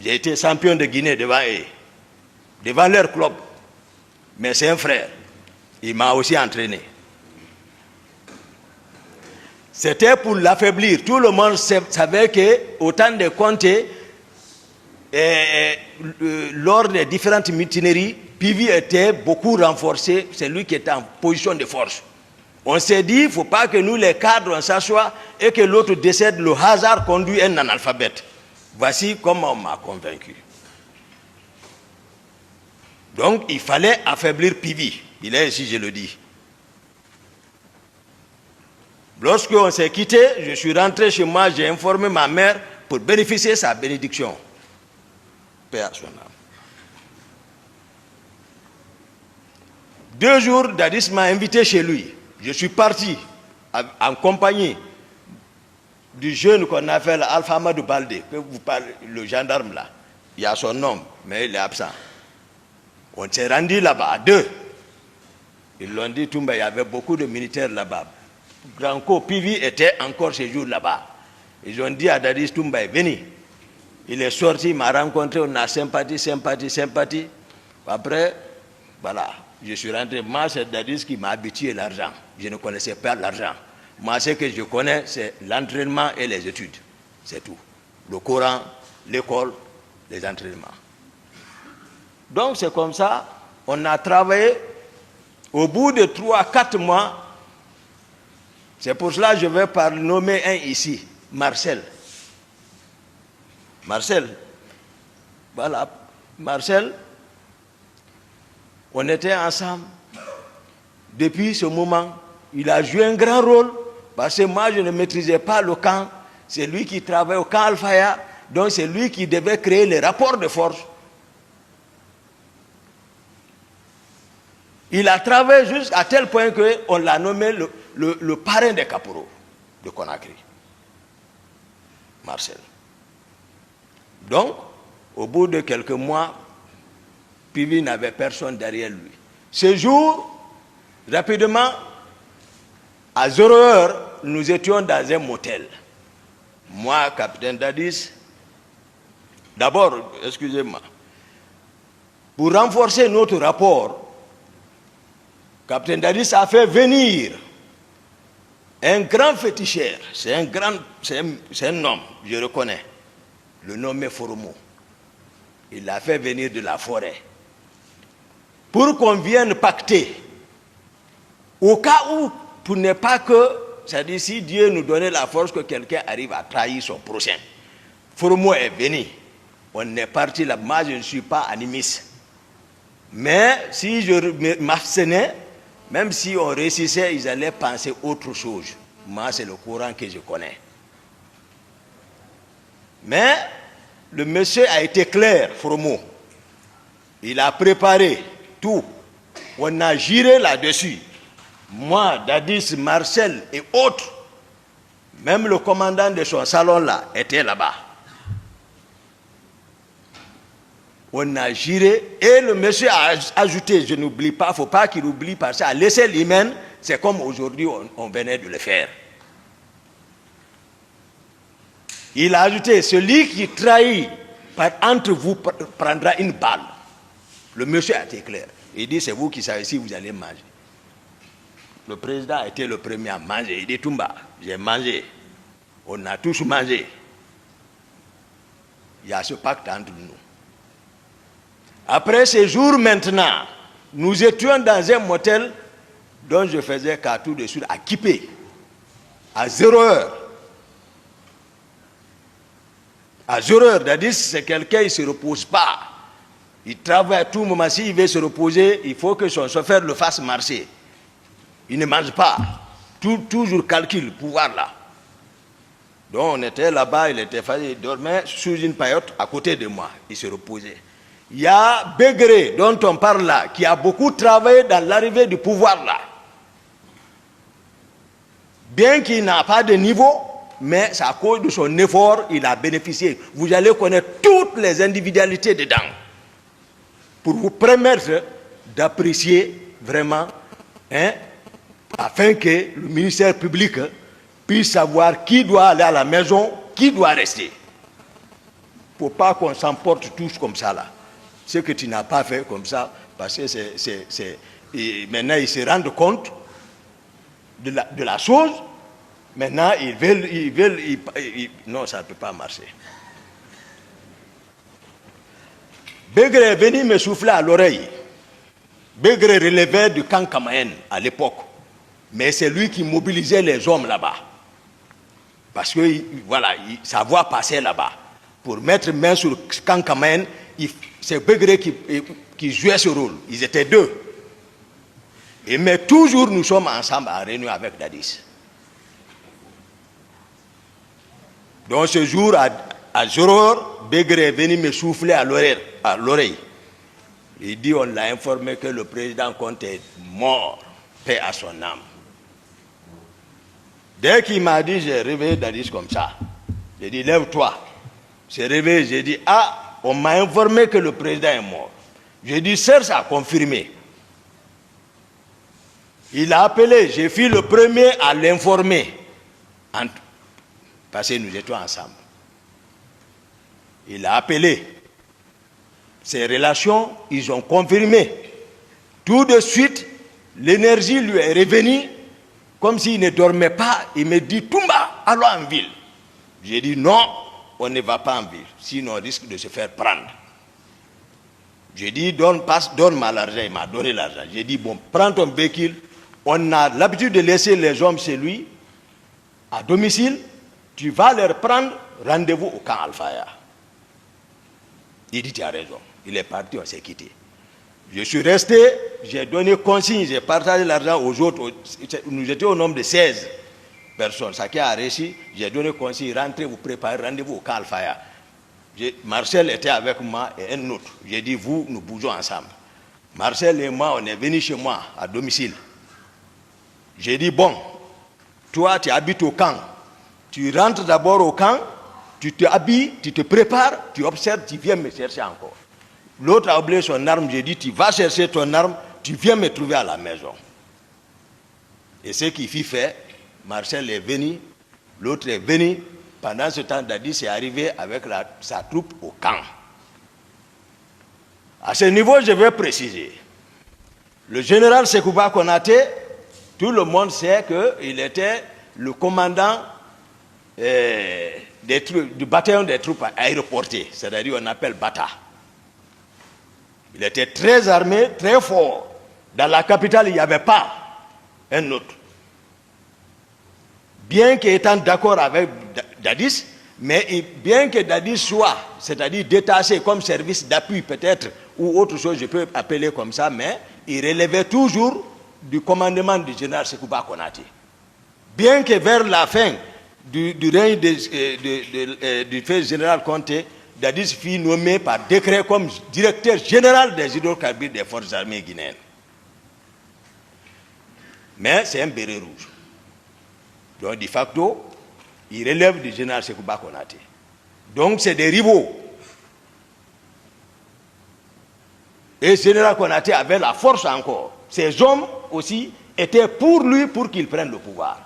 J'ai été champion de Guinée devant eux, devant leur club. Mais c'est un frère. Il m'a aussi entraîné. C'était pour l'affaiblir. Tout le monde savait qu'au temps de Conté, lors des différentes mutineries, Pivi était beaucoup renforcé. C'est lui qui était en position de force. On s'est dit, il ne faut pas que nous, les cadres, on s'assoie et que l'autre décède. Le hasard conduit un analphabète. Voici comment on m'a convaincu. Donc, il fallait affaiblir Pivi. Il est ici, je le dis. Lorsqu'on s'est quitté, je suis rentré chez moi, j'ai informé ma mère pour bénéficier de sa bénédiction. Paix à son âme. 2 jours, Dadis m'a invité chez lui. Je suis parti en compagnie du jeune qu'on appelle Alpha Amadou Baldé, que vous parlez, le gendarme là. Il y a son nom, mais il est absent. On s'est rendu là-bas à 2. Ils l'ont dit, Toumba, il y avait beaucoup de militaires là-bas. Granco Pivi était encore ce jour là-bas. Ils ont dit à Dadis Toumba, venez. Il est sorti, il m'a rencontré, on a sympathie. Après, voilà, je suis rentré. Moi, c'est Dadis qui m'a habitué à l'argent. Je ne connaissais pas l'argent. Moi, ce que je connais, c'est l'entraînement et les études. C'est tout. Le Coran, l'école, les entraînements. Donc, c'est comme ça, on a travaillé. Au bout de 3-4 mois, c'est pour cela que je vais nommer un ici, Marcel. Voilà, Marcel, on était ensemble. Depuis ce moment, il a joué un grand rôle, parce que moi, je ne maîtrisais pas le camp. C'est lui qui travaillait au camp Al-Faya, donc c'est lui qui devait créer les rapports de force. Il a travaillé jusqu'à tel point qu'on l'a nommé le parrain des caporaux de Conakry. Marcel. Donc, au bout de quelques mois, Pivi n'avait personne derrière lui. Ce jour, rapidement, à 0 heure, nous étions dans un motel. Moi, capitaine Dadis, d'abord, excusez-moi, pour renforcer notre rapport, capitaine Dadis a fait venir un grand féticheur. C'est un homme, je reconnais. Le nom est Foromo. Il l'a fait venir de la forêt. Pour qu'on vienne pacter. Au cas où, pour ne pas que, c'est-à-dire si Dieu nous donnait la force que quelqu'un arrive à trahir son prochain. Foromo est venu. On est parti là. Moi, je ne suis pas animiste. Mais si je m'abstenais, même si on réussissait, ils allaient penser autre chose. Moi, c'est le Coran que je connais. Mais le monsieur a été clair, Foromo. Il a préparé tout. On a géré là-dessus. Moi, Dadis, Marcel et autres, même le commandant de son salon là, était là-bas. On a géré et le monsieur a ajouté, je n'oublie pas, il ne faut pas qu'il oublie parce qu'à l'échelle humaine, c'est comme aujourd'hui on venait de le faire. Il a ajouté, celui qui trahit entre vous prendra une balle. Le monsieur a été clair. Il dit, c'est vous qui savez si vous allez manger. Le président a été le premier à manger. Il dit, Toumba, j'ai mangé. On a tous mangé. Il y a ce pacte entre nous. Après ces jours maintenant, nous étions dans un motel dont je faisais qu'à tout de suite à Kipé, à 0 heure. À 0 heure, c'est-à-dire c'est quelqu'un qui ne se repose pas. Il travaille à tout moment. S'il veut se reposer, il faut que son chauffeur le fasse marcher. Il ne mange pas. Toujours calcul, pouvoir là. Donc on était là-bas, il dormait sous une paillote à côté de moi. Il se reposait. Il y a Bégré, dont on parle là, qui a beaucoup travaillé dans l'arrivée du pouvoir là. Bien qu'il n'a pas de niveau, mais c'est à cause de son effort, il a bénéficié. Vous allez connaître toutes les individualités dedans. Pour vous permettre d'apprécier vraiment, afin que le ministère public puisse savoir qui doit aller à la maison, qui doit rester. faut pas qu'on s'emporte tous comme ça là. Ce que tu n'as pas fait comme ça, parce que maintenant ils se rendent compte de la chose. Maintenant non, ça ne peut pas marcher. Begré est venu me souffler à l'oreille. Begré relevait du camp Kamaen à l'époque. Mais c'est lui qui mobilisait les hommes là-bas. Parce que, voilà, sa voix passait là-bas. Pour mettre main sur le camp Kamaen, c'est Begré qui jouait ce rôle. Ils étaient deux. Mais toujours nous sommes ensemble en réunion avec Dadis. Donc ce jour, à 0h, Begré est venu me souffler à l'oreille. Il dit, on l'a informé que le président Conte est mort, paix à son âme. Dès qu'il m'a dit, j'ai réveillé Dadis comme ça. J'ai dit, lève-toi. J'ai réveillé, j'ai dit, ah, on m'a informé que le président est mort. J'ai dit, Serge a confirmé. Il a appelé, j'ai fait le premier à l'informer. Parce que nous étions ensemble. Il a appelé. Ces relations, ils ont confirmé. Tout de suite, l'énergie lui est revenue, comme s'il ne dormait pas. Il me dit, Toumba, allons en ville. J'ai dit, non, on ne va pas en ville, sinon on risque de se faire prendre. J'ai dit, donne-moi l'argent. Il m'a donné l'argent. J'ai dit, bon, prends ton véhicule. On a l'habitude de laisser les hommes chez lui, à domicile. Tu vas leur prendre rendez-vous au camp Alfaya. Il dit, tu as raison. Il est parti, on s'est quitté. Je suis resté, j'ai donné consigne, j'ai partagé l'argent aux autres. Nous étions au nombre de 16 personnes. Ça qui a réussi, j'ai donné consigne, rentrez, vous préparez rendez-vous au camp Alfaya. Marcel était avec moi et un autre. J'ai dit, vous, nous bougeons ensemble. Marcel et moi, on est venus chez moi, à domicile. J'ai dit, bon, toi, tu habites au camp. Tu rentres d'abord au camp, tu te habilles, tu te prépares, tu observes, tu viens me chercher encore. L'autre a oublié son arme, j'ai dit, tu vas chercher ton arme, tu viens me trouver à la maison. Et ce qu'il fit fait, Marcel est venu, l'autre est venu. Pendant ce temps, Dadis est arrivé avec sa troupe au camp. À ce niveau, je vais préciser. Le général Sekouba Konaté, tout le monde sait qu'il était le commandant du bataillon des troupes aéroportées, c'est-à-dire on appelle Bata. Il était très armé, très fort. Dans la capitale, il n'y avait pas un autre. Bien qu'étant d'accord avec Dadis, mais bien que Dadis soit, c'est-à-dire détaché comme service d'appui peut-être, ou autre chose, je peux appeler comme ça, mais il relevait toujours du commandement du général Sekouba Konaté. Bien que vers la fin du règne du fait général Conté, Dadis fut nommé par décret comme directeur général des hydrocarbures des forces armées guinéennes. Mais c'est un béret rouge. Donc, de facto, il relève du général Sekouba Konaté. Donc, c'est des rivaux. Et le général Konaté avait la force encore. Ces hommes aussi étaient pour lui, pour qu'il prenne le pouvoir.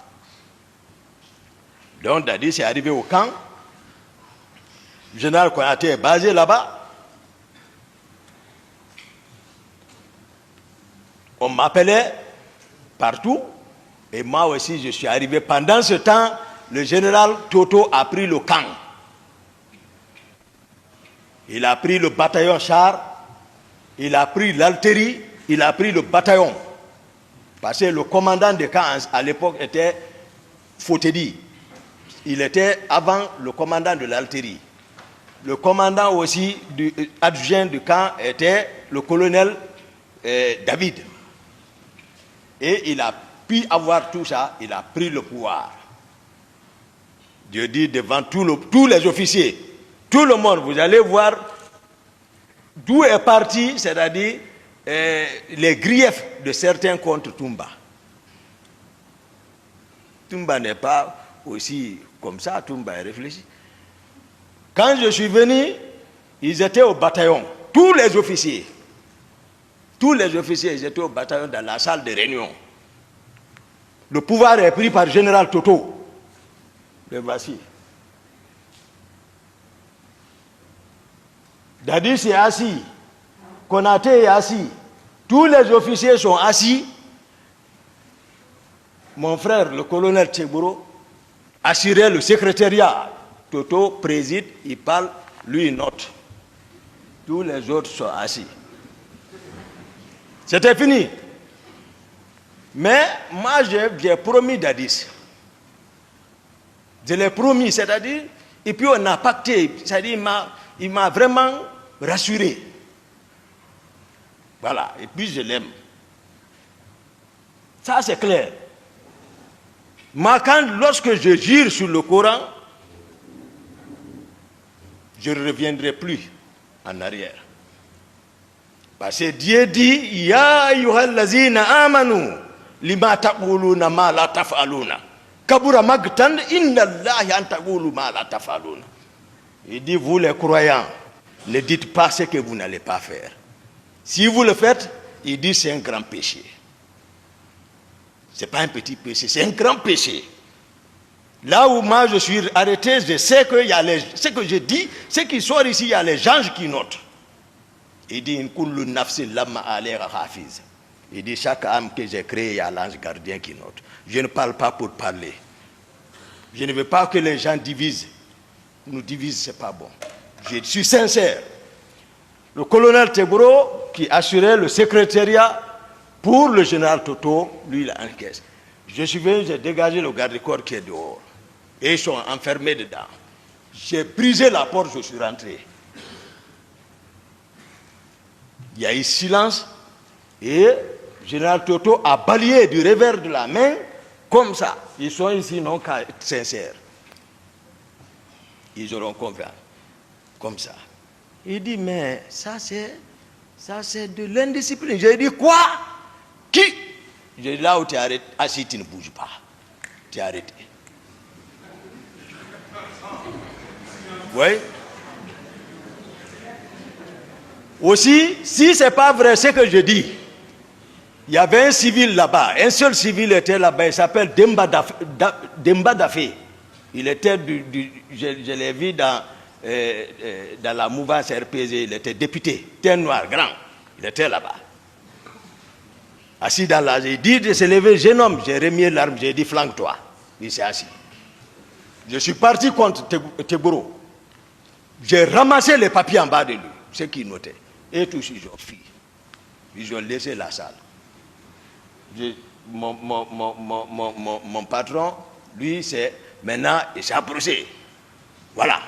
Donc, Dadis est arrivé au camp. Le général Konaté est basé là-bas. On m'appelait partout. Et moi aussi, je suis arrivé. Pendant ce temps, le général Toto a pris le camp. Il a pris le bataillon char, il a pris l'artillerie, il a pris le bataillon. Parce que le commandant de camp à l'époque était Fotedi. Il était avant le commandant de l'artillerie. Le commandant aussi adjoint du camp était le colonel David. Et il a pu avoir tout ça, il a pris le pouvoir. Je dis devant tous les officiers, tout le monde, vous allez voir d'où est parti, c'est-à-dire les griefs de certains contre Toumba. Toumba n'est pas aussi comme ça, Toumba est réfléchi. Quand je suis venu, ils étaient au bataillon, tous les officiers. Tous les officiers, ils étaient au bataillon dans la salle de réunion. Le pouvoir est pris par le général Toto. Le voici. Dadis est assis. Konaté est assis. Tous les officiers sont assis. Mon frère, le colonel Tchegboro, assurait le secrétariat. Toto préside, il parle, lui il note. Tous les autres sont assis. C'était fini. Mais moi, j'ai promis Dadis. Je l'ai promis, c'est-à-dire, et puis on a pacté, c'est-à-dire, il m'a vraiment rassuré. Voilà, et puis je l'aime. Ça, c'est clair. Moi, lorsque je jure sur le Coran, je ne reviendrai plus en arrière. Parce que Dieu dit, Ya ayyuhallazina amanu, lima taquluna ma la taf'aluna. Kabura magtan inna Allahi an taqulu ma la taf'aluna. Il dit, vous les croyants, ne dites pas ce que vous n'allez pas faire. Si vous le faites, il dit, c'est un grand péché. Ce n'est pas un petit péché, c'est un grand péché. Là où moi je suis arrêté, je sais que ce que je dis, ce qui sort ici, il y a les anges qui notent. Il dit, il dit, chaque âme que j'ai créée, il y a l'ange gardien qui note. Je ne parle pas pour parler. Je ne veux pas que les gens divisent. Nous divisent, ce n'est pas bon. Je suis sincère. Le colonel Tchegboro, qui assurait le secrétariat pour le général Toto, lui, il a encaissé. Je suis venu, j'ai dégagé le garde-corps qui est dehors. Et ils sont enfermés dedans. J'ai brisé la porte, je suis rentré. Il y a eu silence et le général Toto a balayé du revers de la main comme ça. Ils sont ici non qu'à être sincères. Ils auront confiance. Comme ça. Il dit, mais ça c'est de l'indiscipline. J'ai dit, quoi? Qui? J'ai dit, là où tu es arrêté, assis, tu ne bouges pas. Tu es arrêté. Oui. Aussi, si ce n'est pas vrai ce que je dis, il y avait un civil là-bas, un seul civil était là-bas, il s'appelle Demba Dafé. Il était je l'ai vu dans la mouvance RPG, il était député, un noir grand, il était là-bas. Assis dans la, j'ai dit de se lever, jeune homme, j'ai remis l'arme, j'ai dit flanque-toi. Il s'est assis. Je suis parti contre Tchegboro. J'ai ramassé les papiers en bas de lui, ce qu'il notait. Et tous ils ont fui. Ils ont laissé la salle. Mon patron, lui, c'est maintenant, il s'est approché. Voilà.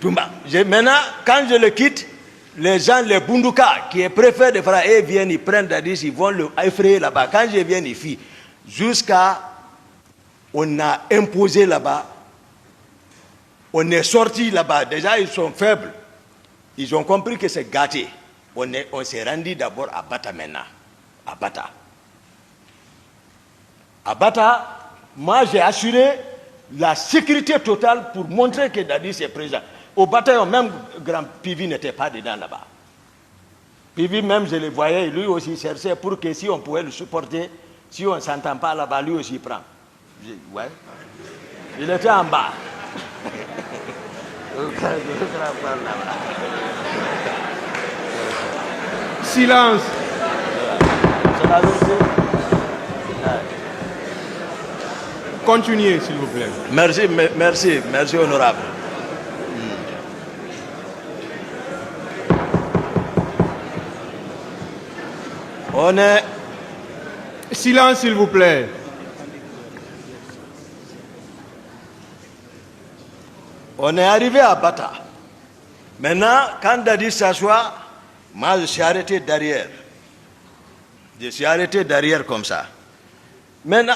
Maintenant, quand je le quitte, les gens, les Bunduka, qui est préfet de Fra, ils viennent, ils prennent Dadis, ils vont le effrayer là-bas. Quand je viens, ils fuient. Jusqu'à, on a imposé là-bas, on est sorti là-bas. Déjà, ils sont faibles. Ils ont compris que c'est gâté. On s'est rendu d'abord à Bata maintenant. À Bata. À Bata, moi j'ai assuré la sécurité totale pour montrer que Dadis est présent. Au bataillon, même Grand Pivi n'était pas dedans là-bas. Pivi même, je le voyais, lui aussi cherchait pour que si on pouvait le supporter, si on ne s'entend pas là-bas, lui aussi prend. Ouais. Il était en bas. Silence. Continuez, s'il vous plaît. Merci, honorable. On est... Silence, s'il vous plaît. On est arrivé à Bata. Maintenant, quand Dadis s'assoit, moi je suis arrêté derrière. Je suis arrêté derrière comme ça. Maintenant,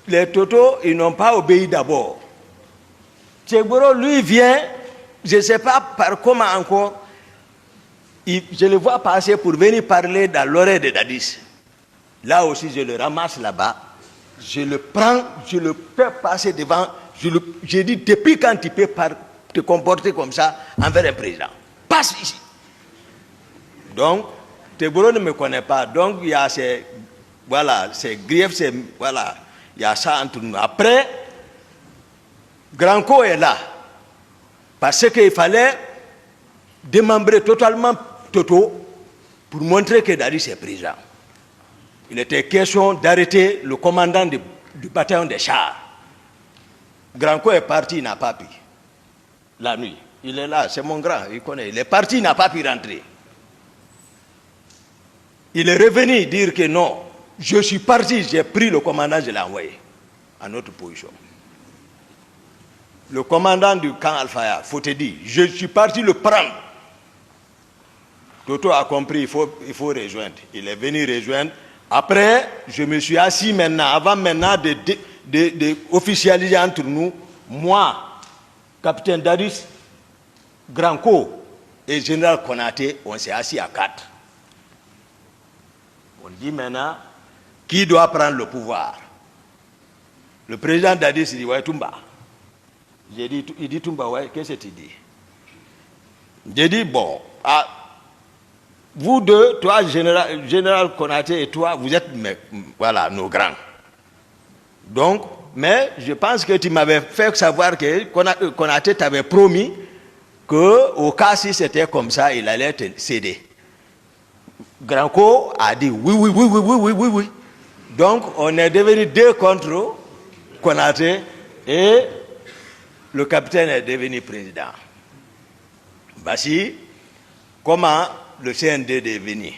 les Totos, ils n'ont pas obéi d'abord. Tchegboro, lui, vient, je ne sais pas par comment encore, je le vois passer pour venir parler dans l'oreille de Dadis. Là aussi, je le ramasse là-bas, je le prends, je le fais passer devant. Je dis, depuis quand tu peux te comporter comme ça envers un président? Passe ici. Donc, Tchegboro ne me connaît pas. Donc, il y a ces griefs, voilà, il y a ça entre nous. Après, Granco est là. Parce qu'il fallait démembré totalement Toto pour montrer que Dadis est président. Il était question d'arrêter le commandant du bataillon des chars. Granco est parti, il n'a pas pu. La nuit. Il est là, c'est mon grand, il connaît. Il est parti, il n'a pas pu rentrer. Il est revenu dire que non, je suis parti, j'ai pris le commandant, je l'ai envoyé à notre position. Le commandant du camp Al-Faya, faut te dire, je suis parti le prendre. Toto a compris, il faut rejoindre. Il est venu rejoindre. Après, je me suis assis maintenant, avant maintenant de officialiser entre nous, moi, capitaine Dadis, Granco et général Konaté, on s'est assis à 4. On dit maintenant, qui doit prendre le pouvoir? Le président Dadis dit, ouais, Toumba. J'ai dit, il dit Toumba, ouais, qu'est-ce que tu dis? J'ai dit, bon, vous deux, toi, général Konaté et toi, vous êtes, voilà, nos grands. Donc, mais je pense que tu m'avais fait savoir que Konaté t'avait promis qu'au cas si c'était comme ça, il allait te céder. Granco a dit oui. Donc, on est devenu 2 contre Konaté et le capitaine est devenu président. Voici comment le CND est devenu.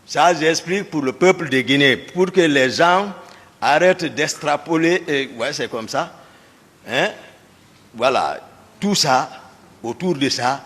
Ça, j'explique pour le peuple de Guinée, pour que les gens arrêtent d'extrapoler. Ouais, c'est comme ça. Hein? Voilà, tout ça, autour de ça,